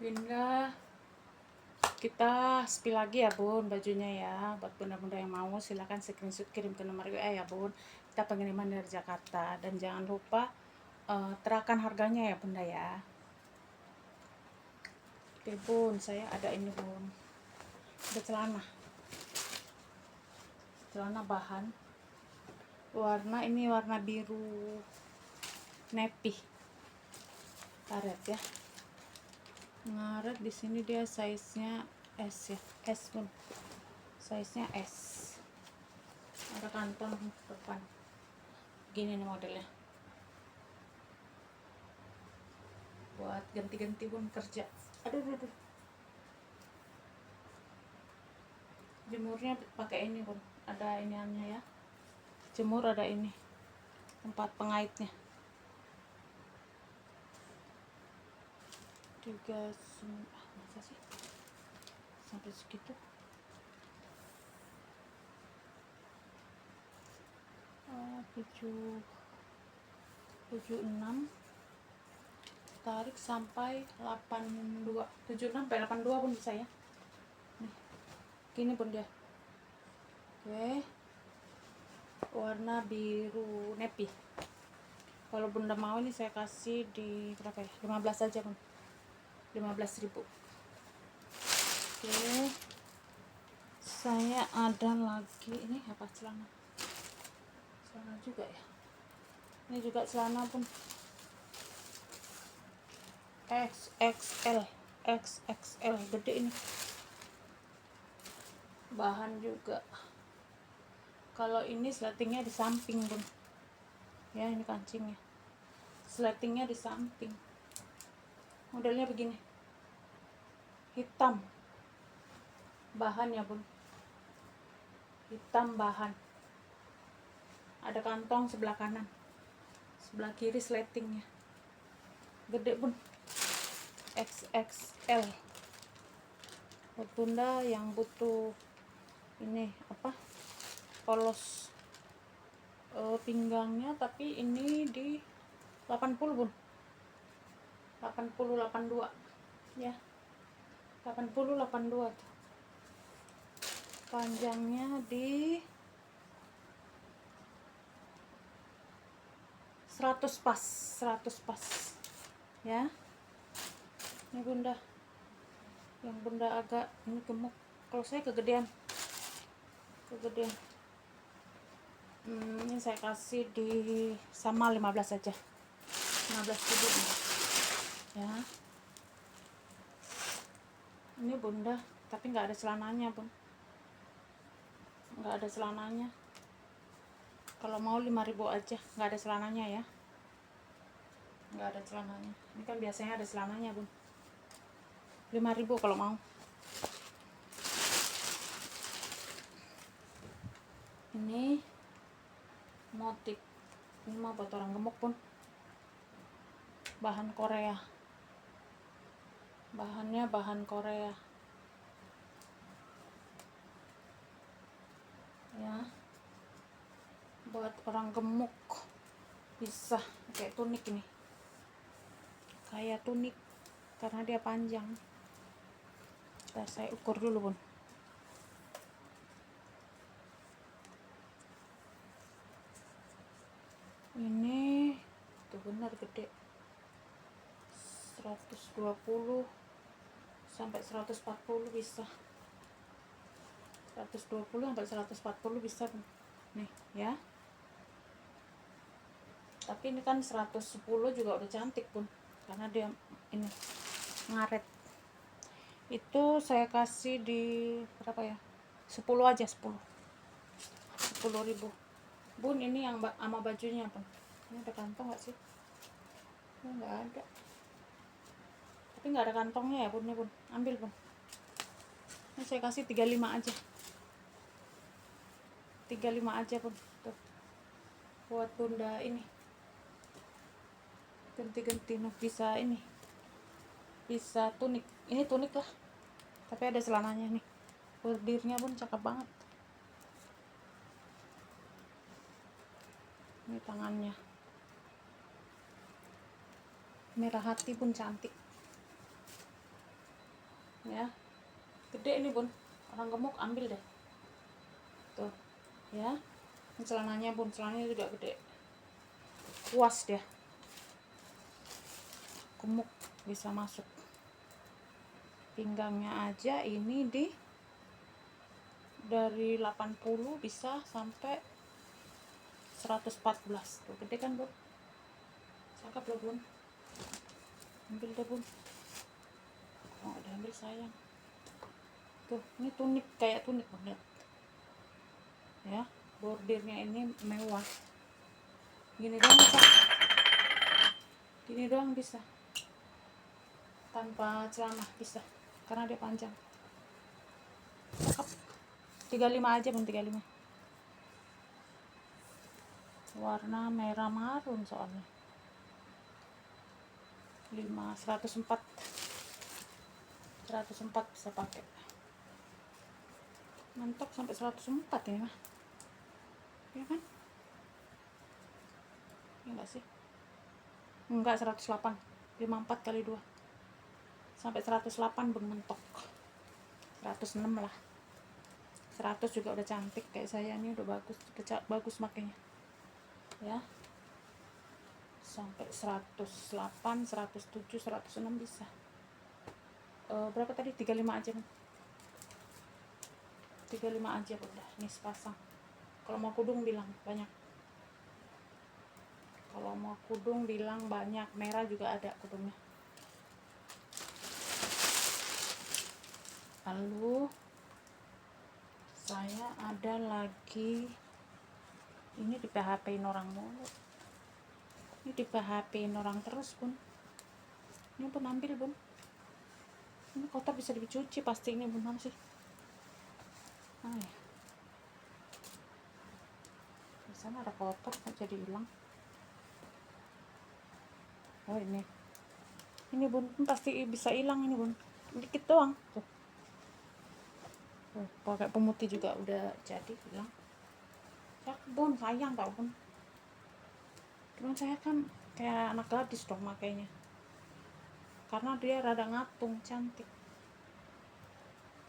Bunda, kita spill lagi ya bun bajunya ya. Buat bunda-bunda yang mau silahkan screenshot kirim ke nomor WA ya bun. Kita pengiriman dari Jakarta. Dan jangan lupa terakan harganya ya bunda ya. Oke bun, saya ada ini bun, ada celana bahan warna biru navy karet ya. Ngaret di sini dia size-nya S ya, S pun size-nya S. Ada kantong depan gini nih modelnya, buat ganti-ganti pun kerja. Aduh. Jemurnya pakai ini pun ada iniannya ya, jemur ada ini tempat pengaitnya juga. Masa sih sampai segitu. 76 tarik sampai 82, 76 sampai 82 pun bisa ya. Nih gini pun dia. Oke, warna biru navy. Kalau bunda mau ini saya kasih di berapa ya, 15 aja pun, 15.000. Oke, saya ada lagi ini apa, celana juga ya. Ini juga celana pun XXL gede ini. Bahan juga, kalau ini sletingnya di samping bun ya, ini kancingnya sletingnya di samping. Modelnya begini, hitam bahan ya bun, hitam bahan. Ada kantong sebelah kanan, sebelah kiri sletingnya gede bun, XXL. Buat bunda yang butuh ini apa, polos pinggangnya, tapi ini di 80 bun, 82 ya, 82 tuh. Panjangnya di 100 pas ya. Ini bunda, yang bunda agak ini gemuk, kalau saya kegedean. Ini saya kasih di sama 15 aja, 15.000 ya. Ini bunda tapi nggak ada celananya bun, nggak ada celananya. Kalau mau 5.000 aja, nggak ada celananya ya, nggak ada celananya. Ini kan biasanya ada celananya bun, 5.000 kalau mau. Ini motif, ini mah buat orang gemuk pun, bahan Korea, bahannya bahan Korea ya. Buat orang gemuk bisa kayak tunik ini, kayak tunik karena dia panjang. Ntar saya ukur dulu bun. Ini tuh benar gede, 120 sampai 140 bisa, 120 sampai 140 bisa nih ya. Tapi ini kan 110 juga udah cantik pun, karena dia ini ngaret. Itu saya kasih di berapa ya, 10 aja, 10.000 bun. Ini yang sama bajunya pun. Ini ada kantong nggak sih? Ini nggak ada, tapi nggak ada kantongnya ya bun. Ini bun, ambil bun. Ini saya kasih 35 aja, 35 aja bun. Tuh, buat bunda ini ganti-ganti. Nah, bisa ini, bisa tunik. Ini tunik lah, tapi ada celananya nih. Bordirnya pun cakep banget. Ini tangannya merah hati pun cantik. ya, gede ini bun, orang gemuk ambil deh tuh ya. Ini celananya bun, celananya juga gede, puas dia, gemuk bisa masuk. Pinggangnya aja ini dari 80 bisa sampai 114 tuh, gede kan bun, cakep loh bun, ambil deh bun. Oh udah ambil sayang tuh. Ini tunik, kayak tunik banget ya, bordirnya ini mewah. Gini doang bisa, gini doang bisa, tanpa celana bisa, karena dia panjang, cakep. 35 aja bun, 35, warna merah marun soalnya. 104 bisa pakai, mentok sampai 104 ini mah ya kan, ya enggak sih, enggak, 108, 54 kali 2 sampai 108 bun, mentok 106 lah. 100 juga udah cantik, kayak saya ini udah bagus, bagus makanya ya. Sampai 108, 107, 106 bisa. Berapa tadi? 35 aja bun, 35 aja udah. Ini sepasang. Kalau mau kudung bilang banyak, kalau mau kudung bilang banyak, merah juga ada kudungnya. Lalu saya ada lagi, ini di PHP-in orang mulu, ini di PHP-in orang terus bun. Ini bun ambil bun, ini kotor bisa dicuci pasti ini bun, sih. Ay, di sana ada kotor kok jadi hilang. Oh ini bun, pasti bisa hilang ini bun, dikit doang tuh. Pakai pemutih juga udah jadi hilang. Cakep bun, sayang tau bun, cuman saya kan kayak anak gadis dong makanya, karena dia rada ngatung, cantik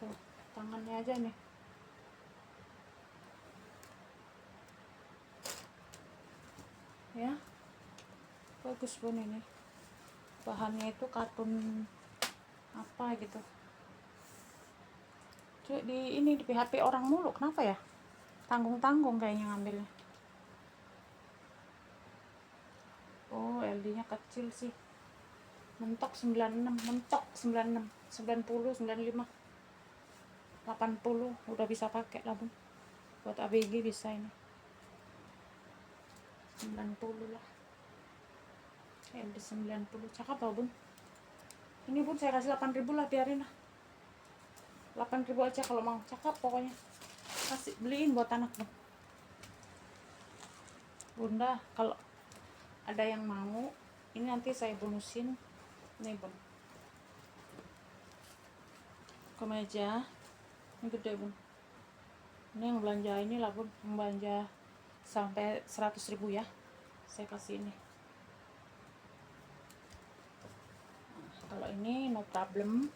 tuh. Tangannya aja nih ya, bagus bun. Ini bahannya itu katun apa gitu. Cuk, ini di PHP orang mulu, kenapa ya, tanggung-tanggung kayaknya ngambilnya. Oh LD nya kecil sih, mentok 96, mentok 96, 90, 95, 80 udah bisa pakai lah bun, buat ABG bisa ini 90 lah, LD 90, cakep tau bun. Ini bun saya kasih 8.000 lah, biarin lah 8.000 aja kalau mau, cakep pokoknya, kasih beliin buat anak bun. Bunda kalau ada yang mau, ini nanti saya bonusin nih bun, kemeja ini gede bun. Ini yang belanja ini lah bun, yang belanja sampai 100.000 ya, saya kasih ini. Nah, kalau ini no problem,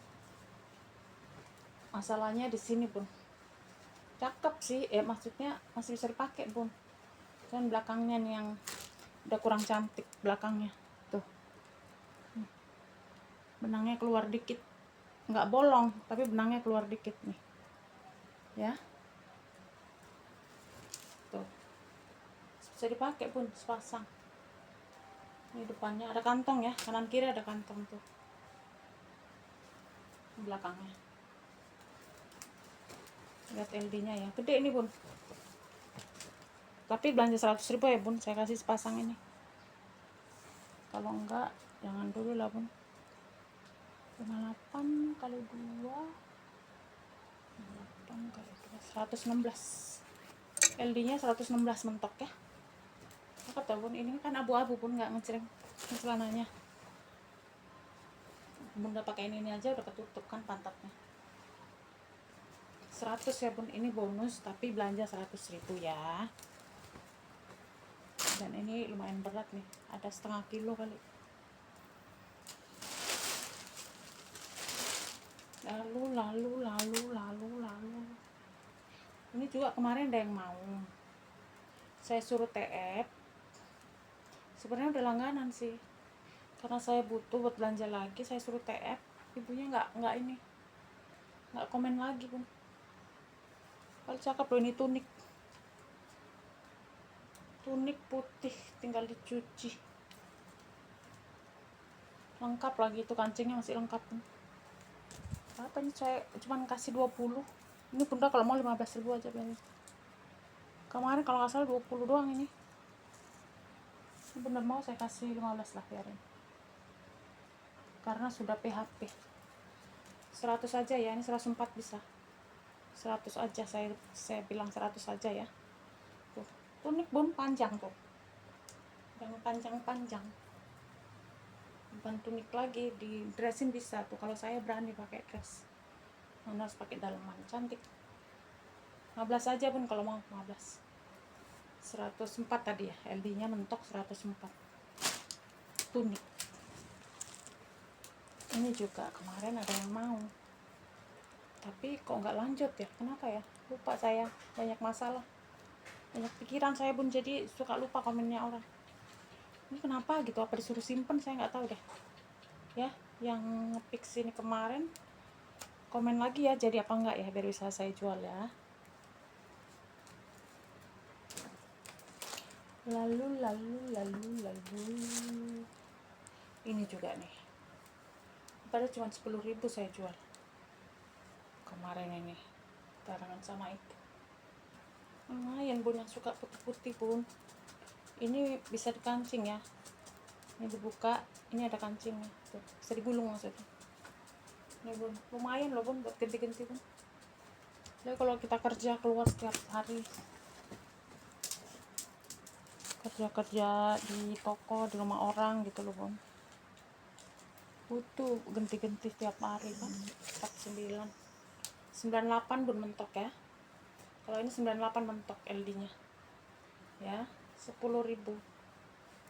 masalahnya di sini bun, cakep sih, maksudnya masih bisa dipakai bun, cuman belakangnya nih yang udah kurang cantik belakangnya tuh. Benangnya keluar dikit, nggak bolong tapi benangnya keluar dikit nih ya, tuh bisa dipakai pun sepasang. Ini depannya ada kantong ya, kanan kiri ada kantong tuh, belakangnya lihat LD nya ya, gede ini bun, tapi belanja 100.000 ya bun, saya kasih sepasang ini. Kalau enggak jangan dulu lah bun. 58 kali 2, 58 kali 2, 116, LD nya 116 mentok ya, cakep tau bun. Ini kan abu-abu bun, nggak ngecreng celananya. Bunda pakai ini aja udah ketutup kan pantatnya. 100 ya bun, ini bonus tapi belanja 100.000 ya. Dan ini lumayan berat nih, ada setengah kilo kali. lalu. Ini juga kemarin ada yang mau, saya suruh TF. Sebenarnya udah langganan sih, karena saya butuh buat belanja lagi. Saya suruh TF, ibunya nggak komen lagi pun. Kalau cakep loh, ini tunik putih, tinggal dicuci. Lengkap lagi, itu kancingnya masih lengkap pun. Apa ini, saya cuman kasih 20. Ini bunda kalau mau 15.000 aja biarin. Kemarin kalau nggak salah 20 doang ini. Ini bener mau saya kasih 15 lah biarin. Karena sudah PHP. 100 aja ya, ini 104 bisa. 100 aja, saya bilang 100 aja ya. Tuh, tunik bun panjang tuh. Yang panjang-panjang. Bukan tunik lagi, di dressin bisa tuh. Kalau saya berani pakai dress. Mana harus pakai daleman, cantik. 15 aja pun kalau mau, 15. 104 tadi ya, LD-nya mentok 104. Tunik. Ini juga kemarin ada yang mau. Tapi kok nggak lanjut ya? Kenapa ya? Lupa saya, banyak masalah. Banyak pikiran saya pun, jadi suka lupa komennya orang. Ini kenapa gitu? Apa disuruh simpen? Saya nggak tahu deh. Ya, yang nge-fix ini kemarin komen lagi ya, jadi apa enggak ya, biar bisa saya jual ya. Lalu. Ini juga nih. Padahal cuma 10.000 saya jual. Kemarin ini barengan sama itu. Lumayan bun, yang suka putih-putih bun. Ini bisa dikancing ya. Ini dibuka, ini ada kancingnya. Tuh, bisa digulung maksudnya. Ini bun, lumayan loh bun buat ganti-ganti bun. Jadi kalau kita kerja keluar setiap hari, kerja di toko, di rumah orang gitu loh bun, butuh ganti-ganti setiap hari kan. 98 bun mentok ya. Kalau ini 98 mentok LD-nya ya. 10.000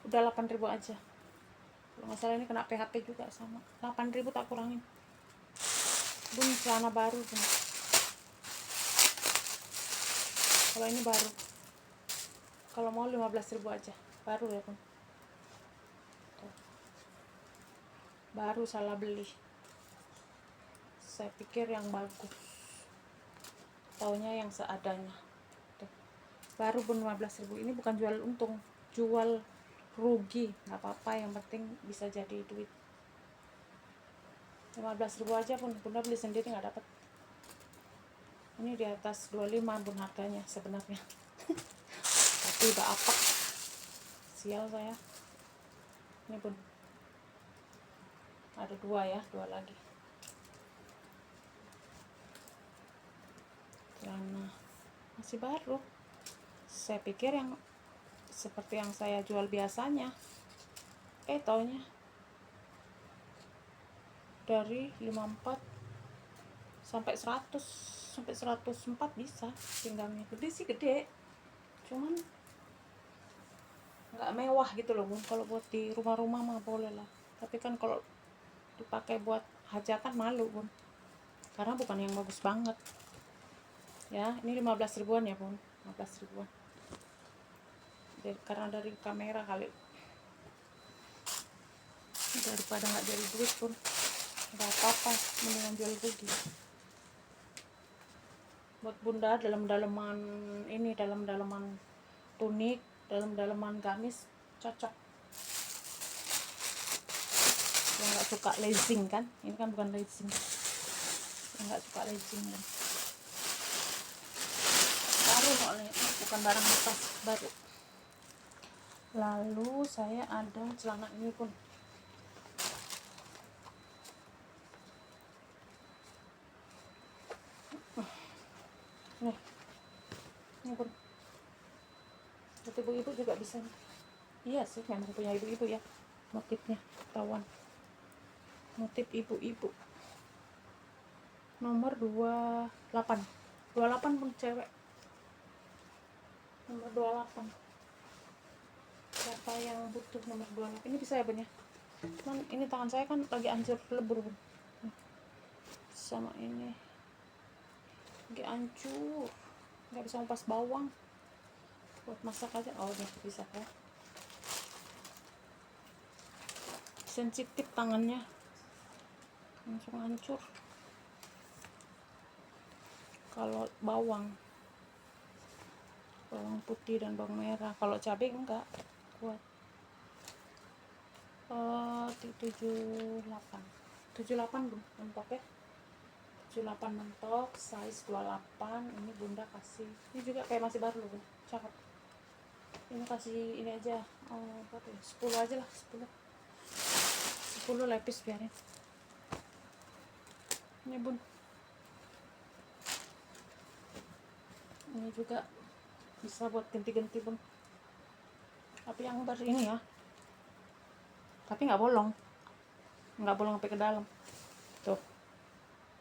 udah 8.000 aja. Kalau nggak salah ini kena PHP juga sama. 8.000 tak kurangin bun. Celana baru bun. Kalau ini baru, kalau mau 15.000 aja, baru ya bun. Tuh. Baru salah beli, saya pikir yang bagus, taunya yang seadanya. Tuh. Baru pun 15.000. Ini bukan jual untung, jual rugi, nggak apa-apa, yang penting bisa jadi duit. 15.000 aja pun bunda beli sendiri nggak dapat. Ini di atas 25 bun harganya sebenarnya. Tapi udah apa, sial saya. Ini bun, ada dua ya, dua lagi. Celana masih baru. Saya pikir yang seperti yang saya jual biasanya, taunya dari 54 sampai 100 sampai 104 bisa pinggangnya. Gede sih gede, cuman nggak mewah gitu loh bun. Kalau buat di rumah-rumah mah boleh lah, tapi kan kalau dipakai buat hajatan malu bun, karena bukan yang bagus banget ya. Ini 15 ribuan ya bun, 15 ribuan. Karena dari kamera kali, daripada nggak jadi duit pun nggak apa-apa, mendingan jual rugi. Buat bunda dalam-dalaman ini, dalam-dalaman tunik, dalam-dalaman gamis cocok. Yang nggak suka legging kan, ini kan bukan legging, yang nggak suka legging kan. Baru soalnya, bukan barang bekas, baru. Lalu saya ada celana ini pun, nih, ini pun buat ibu-ibu juga bisa. Iya sih, memang punya ibu-ibu ya, motifnya ketahuan, motif ibu-ibu. Nomor 28 pun cewek, nomor 28. Siapa yang butuh nomor 28? Ini bisa ya bun ya, cuman ini tangan saya kan lagi hancur lebur bun. sama ini nggak hancur, nggak bisa ngupas bawang buat masak aja. Oh udah bisa ya, sensitif tangannya, langsung hancur. Kalau bawang putih dan bawang merah, kalau cabai enggak kuat. 78 Bu, mentok ya, 78 mentok, size 28. Ini bunda kasih, ini juga kayak masih baru loh Bu, cakep. Ini kasih ini aja, 10 aja lah, 10 lepis biarin. Ini Bun, ini juga bisa buat ganti-ganti Bun, tapi yang baru ini ya, tapi nggak bolong sampai ke dalam tuh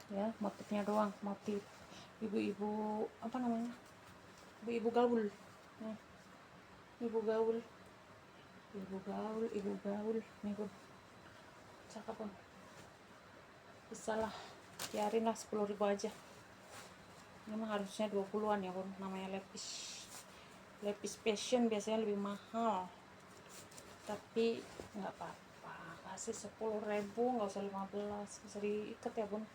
ya, motifnya doang, motif ibu-ibu apa namanya, ibu-ibu gaul. Nih, ibu gaul nih Bun, cakep Bun, bisa lah, biarin lah 10.000 aja. Ini mah harusnya 20-an ya Bun, namanya lepis fashion biasanya lebih mahal, tapi nggak apa-apa, kasih 10.000, nggak usah 15, bisa diikat ya Bun.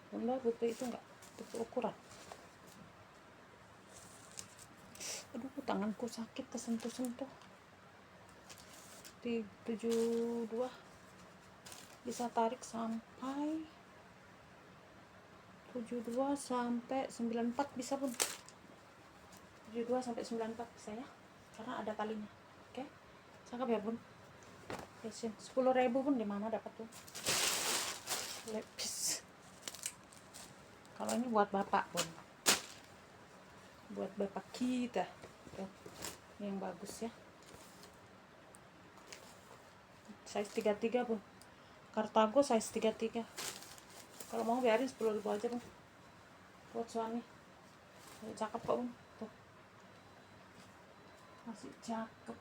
Bunda butuh itu nggak, butuh ukuran. Aduh tanganku sakit kesentuh-sentuh. Di 72 bisa tarik sampai 72 sampai 94 bisa Bun, 72 sampai 94 bisa ya, karena ada talinya. Oke, cakep ya Bun, fashion. 10.000 Bun, di mana dapat tuh lepis. Kalau ini buat bapak Bun, buat bapak kita tuh, yang bagus ya, size 33 Bun, Kartago size 33. Kalau mau biarin 10.000 aja Bun, buat suami. Cakep kok Bun, tuh masih cakep,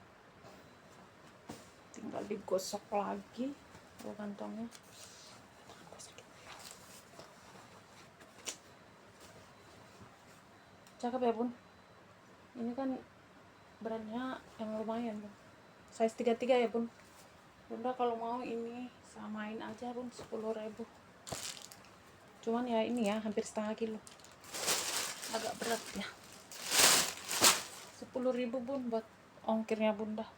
tinggal digosok lagi kantongnya. Cakep ya Bun, ini kan brandnya yang lumayan Bun, size 33 ya Bun. Bunda kalau mau ini samain aja Bun, 10.000. Cuman ya ini ya, hampir setengah kilo, agak berat ya. 10.000 Bun buat ongkirnya Bunda.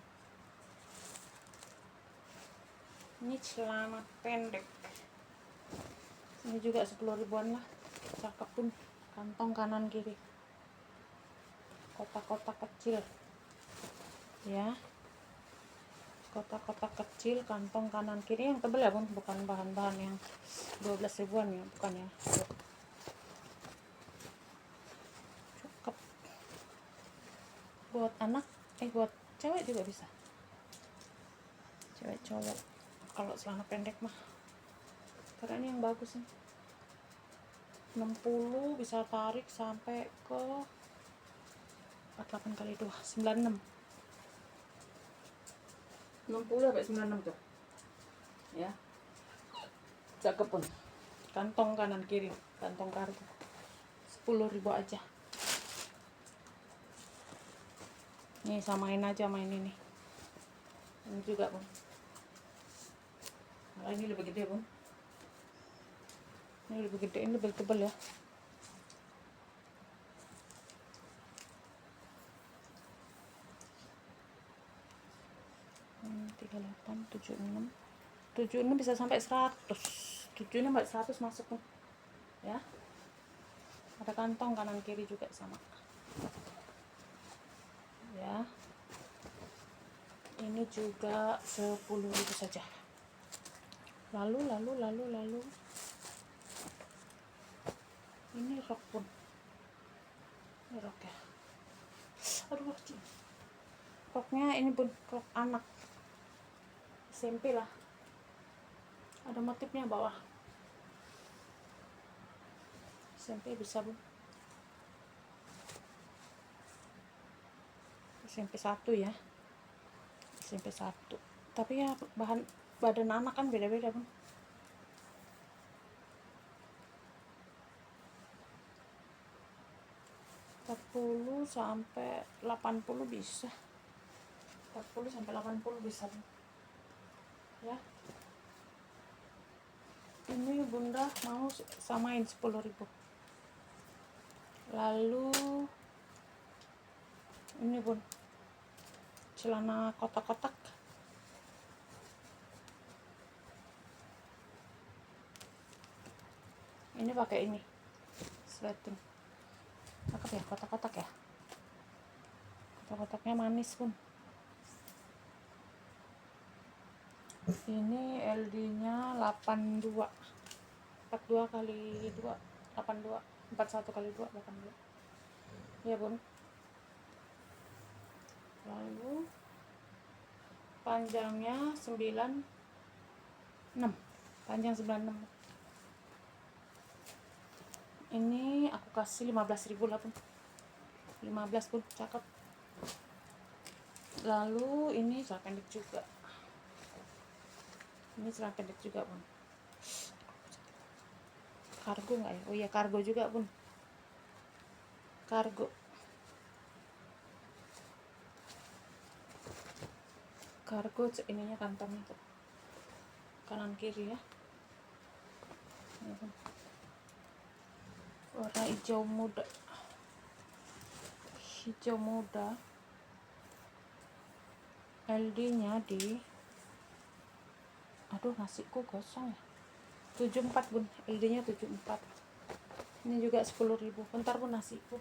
Ini celana pendek, ini juga 10.000-an lah, cakep Bun, kantong kanan kiri, kotak-kotak kecil ya, kotak-kotak kecil, kantong kanan kiri yang tebel ya Bun, bukan bahan-bahan yang 12.000-an ya, bukan ya. Cakep buat anak, buat cewek juga bisa, cewek cowok kalau celana pendek mah, karena ini yang bagus nih. 60 bisa tarik sampai ke 48 kali 2, 96. 60 sampai 96 tuh ya, cakep Pun, kantong kanan kiri, kantong kargo, 10.000 aja. Nih samain aja main ini juga Bun, nah, ini lebih gede Bun, ini lebih gede, ini lebih tebal ya. Hmm, 38, 76 bisa sampai 100, 76 sampai 100 masuk Bun ya. Ada kantong kanan kiri juga sama ya. Ini juga 10.000 saja. Lalu ini rok Bun, ini rok ya, aduh roknya ini Bun, rok anak SMP lah, ada motifnya bawah, SMP bisa Bun, SMP 1 ya, SMP 1. Tapi ya badan anak kan beda-beda Bun. 40 sampai 80 bisa. 40 sampai 80 bisa ya. Ini bunda mau samain 10.000. Lalu ini bun, celana kotak-kotak. Ini pakai ini sleting. Cakep ya, kotak-kotak ya. Kotak-kotaknya manis pun. Ini LD-nya 82. 42 kali 2 82. 41 kali 2 82. Ya, Bun. Lalu panjangnya 96. Panjang 96. Ini aku kasih 15.000 lah, Bun. 15 pun cakep. Lalu ini celana pendek juga. Ini celana pendek juga, Bun. Kargo nggak ya? Oh iya, kargo juga, Bun. Kargo. Kargo ininya kantongnya tuh. Kanan kiri ya. Ini, Bun. Warna hijau muda. Hijau muda. LD-nya di, aduh nasiku kosong ya, 74 Bun. LD-nya 74. Ini juga 10.000. Bentar Bun, nasiku.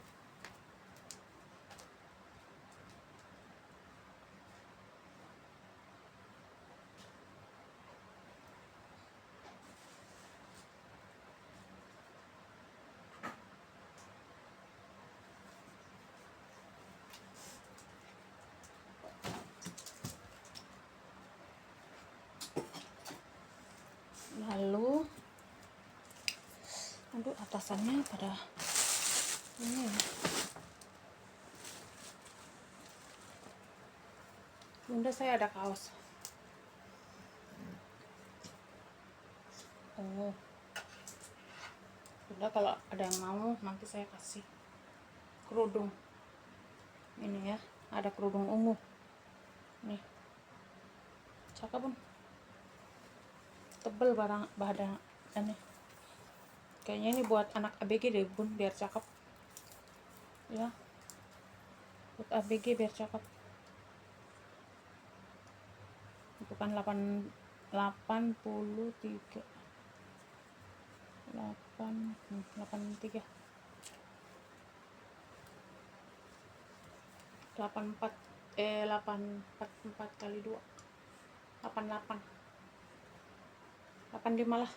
Lalu aduh, atasannya pada ini ya. Bunda, saya ada kaos. Oh, Bunda kalau ada yang mau nanti saya kasih kerudung. Ini ya, ada kerudung ungu. Nih, cakep Bun. Tebel badan ini. Kayaknya ini buat anak ABG deh Bun, biar cakep. Ya, buat ABG biar cakep. Bukan 83 83 84 4 kali 2 88 85 lah.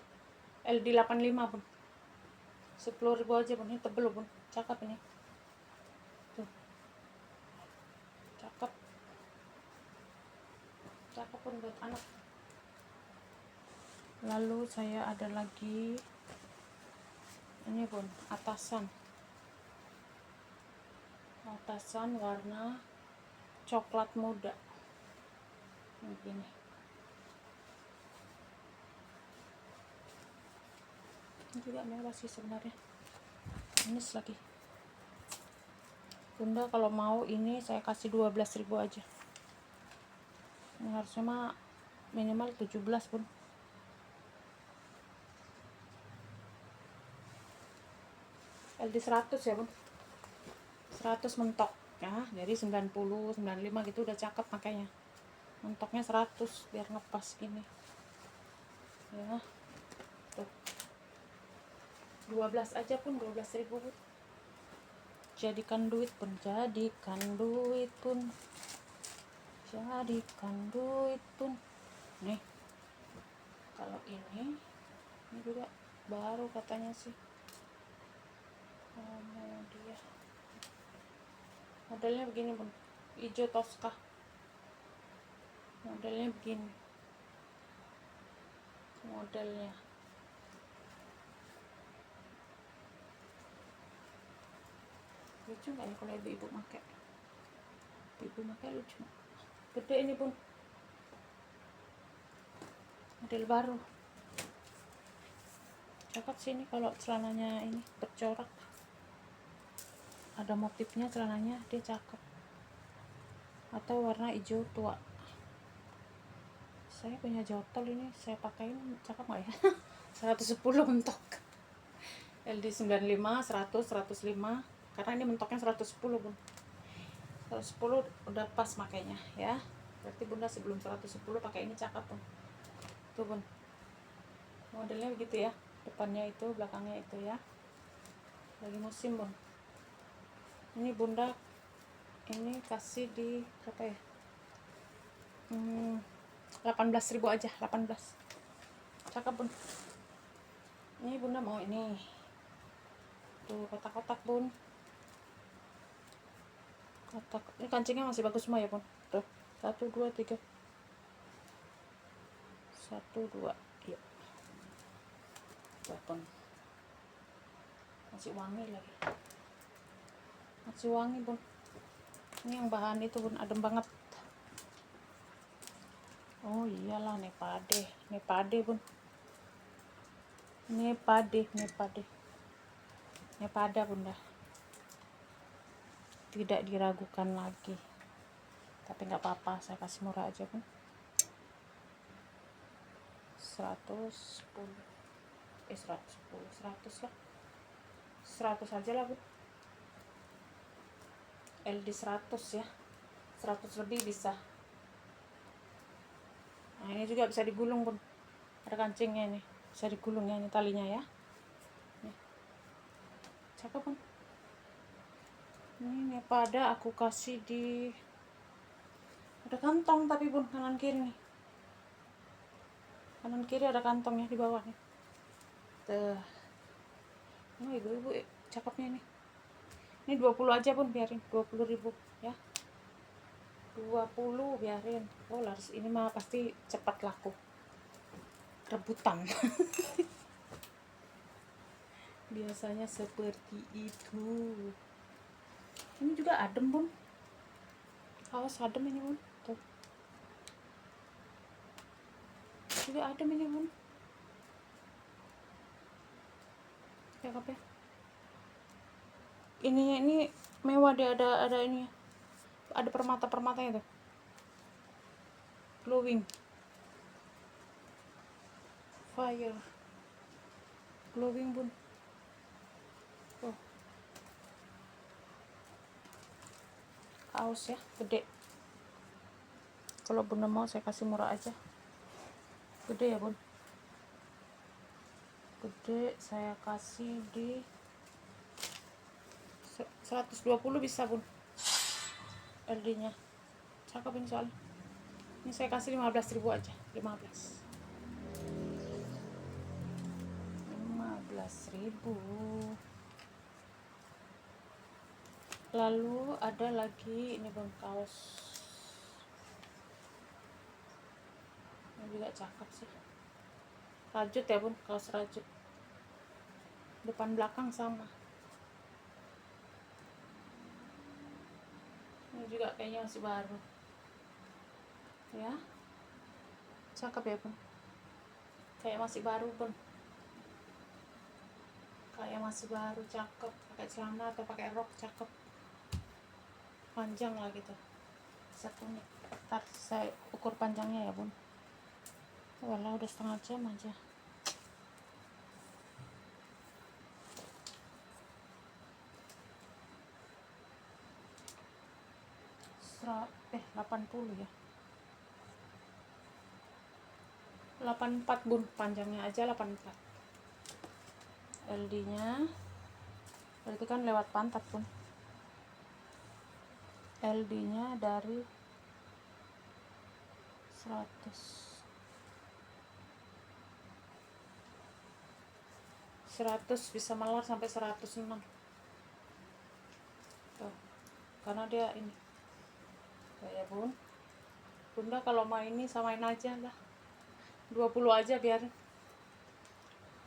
LD 85 Bun. 10.000 aja Bun. Ini tebel Bun, cakep ini tuh, cakep Pun buat anak. Lalu saya ada lagi ini Bun, atasan warna coklat muda begini. Ini juga mewah sih sebenarnya. Ini lagi Bunda, kalau mau ini saya kasih 12.000 aja. Ini harusnya mah minimal 17 Bun. LD 100 ya Bun. 100 mentok ya, jadi 90 95 gitu udah cakep, makanya mentoknya 100 biar ngepas gini ya. Tuh 12 aja Pun, 12.000 Bun. Jadikan duit Pun, jadikan duit Pun. Nih, kalau ini juga baru katanya sih. Dia modelnya begini Bun, hijau Tosca. Modelnya begini, modelnya lucu nggak ya kalau ibu-ibu pakai? Ibu pakai lucu. Gede ini Bun, model baru, cakep sih ini kalau celananya ini bercorak. ada motifnya celananya, dia cakep. Atau warna hijau tua. Saya punya jotol ini, saya pakai, cakep nggak ya? 110 mentok. LD 95, 100, 105. Karena ini mentoknya 110 bun. 110 udah pas makanya ya. Berarti bunda sebelum 110 pakai ini cakep bun. Tuh bun. Modelnya begitu ya. Depannya itu, belakangnya itu ya. Lagi musim bun. Ini bunda ini kasih di berapa ya? 18.000 aja, 18. Cakep bun. Ini bunda mau ini. Tuh kotak-kotak bun. Kotak. Ini kancingnya masih bagus semua ya bun. Tuh 1, 2, 3. 1, 2. Yuk. Tuh bun. Masih wangi lagi. Masih wangi bun. Ini yang bahan itu bun, adem banget. Oh iyalah, Nepade bun. Nepade bunda. Tidak diragukan lagi. Tapi nggak apa-apa, saya kasih murah aja bun. 110. 100 lah. 100 aja lah bun. LD 100 ya. 100 lebih bisa. Nah ini juga bisa digulung bun. Ada kancingnya nih, bisa digulung ya, ini talinya ya. Nih. Cakep bun. Ini pada aku kasih di, ada kantong tapi bun, kanan kiri nih. Kanan kiri ada kantongnya di bawah nih. Tuh. Oh ibu-ibu cakepnya nih. Ini 20 aja bun, biarin 20.000 ya. 20 biarin. Oh laris, ini mah pasti cepat laku. Rebutan. Biasanya seperti itu. Ini juga adem bun. Awas adem ini bun. Tuh. Juga adem ini bun. Cakep ya. Ini mewah dia, ada ini. Ada permata-permatanya tuh. Glowing. Fire. Glowing bun. Oh. Kaos ya, gede. Kalau bunda mau saya kasih murah aja. Gede ya bun. Gede saya kasih di 120 bisa bun. LD nya cakep ini soalnya. Ini saya kasih 15.000 aja. 15.000. Lalu ada lagi ini bun, kaos. Ini juga cakep sih. Rajut ya bun, kaos rajut. Depan belakang sama. Ini juga kayaknya masih baru. Ya. Cakep ya bun. Kayak masih baru bun. Kayak masih baru, cakep. Pakai celana atau pakai rok cakep. Panjang lah gitu. Satu nih. Ntar saya ukur panjangnya ya bun. Walau udah setengah jam aja. Serap 80 ya. 84 bun, panjangnya aja 84. LD nya berarti kan lewat pantat bun. LD nya dari 100 bisa malar sampai 106 tuh, karena dia ini ya bun. Bunda kalau mau ini samain aja lah, 20 aja biarin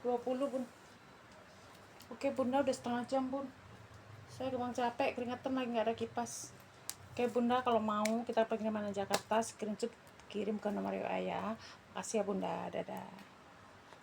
20 bun. Oke bunda, udah setengah jam bun, saya gampang capek, keringetan lagi nggak ada kipas. Oke bunda, kalau mau kita pengiriman Jakarta, screenshot kirim ke nomor WA ya. Makasih ya bunda, dadah.